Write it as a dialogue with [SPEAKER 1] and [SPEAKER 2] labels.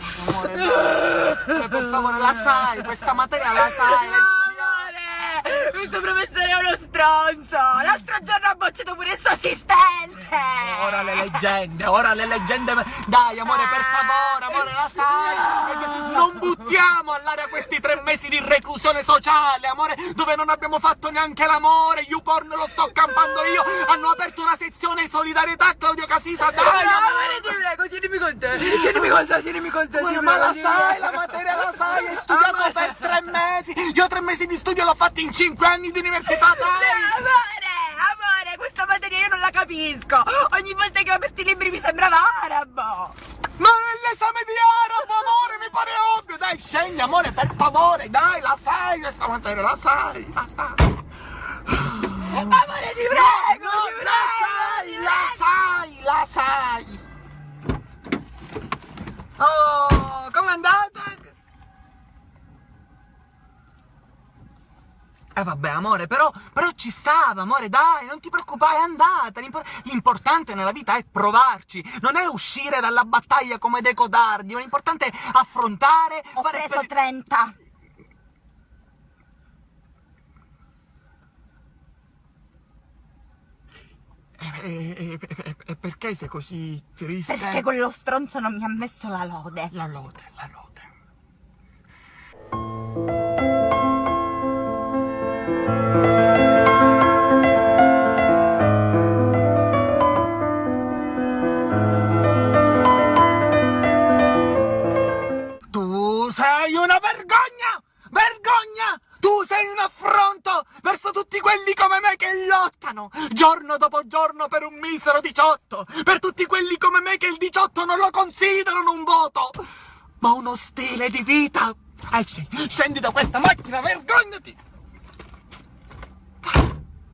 [SPEAKER 1] Amore, per favore, la sai, questa materia la sai.
[SPEAKER 2] Amore, questo professore è uno stronzo. L'altro giorno ha bocciato pure il suo assistente.
[SPEAKER 1] Ora le leggende. Dai, amore, per favore, amore, la sai. Non buttiamo all'aria questi 3 mesi di reclusione sociale, amore, dove non abbiamo fatto neanche l'amore. YouPorn lo sto campando io. Hanno aperto una sezione solidarietà, Claudio Casisa, dai.
[SPEAKER 2] Amore, ti prego, tienimi con te.
[SPEAKER 1] Amore, ma la sai, la materia la sai, hai studiato per 3 mesi. Io 3 mesi di studio l'ho fatti in 5 anni di università, dai.
[SPEAKER 2] Amore, questa materia io non la capisco. Ogni volta che ho aperto i libri mi sembrava arabo.
[SPEAKER 1] Ma nell'esame di arabo, amore, mi pare ovvio. Dai, scendi, amore, per favore, dai, la sai questa materia, la sai.
[SPEAKER 2] Amore, ti prego,
[SPEAKER 1] La sai. Oh, com'è andata? Vabbè, amore, però ci stava, amore, dai, non ti preoccupare, è andata. L'importante nella vita è provarci, non è uscire dalla battaglia come dei codardi, ma l'importante è affrontare.
[SPEAKER 2] Ho preso 30.
[SPEAKER 1] E perché sei così triste?
[SPEAKER 2] Perché quello stronzo non mi ha messo la lode.
[SPEAKER 1] La lode. Tu sei una vergogna! Tu sei un affronto verso tutti quelli come me che lottano giorno dopo giorno per un misero 18, per tutti quelli come me che il 18 non lo considerano un voto, ma uno stile di vita. Scendi da questa macchina, vergognati!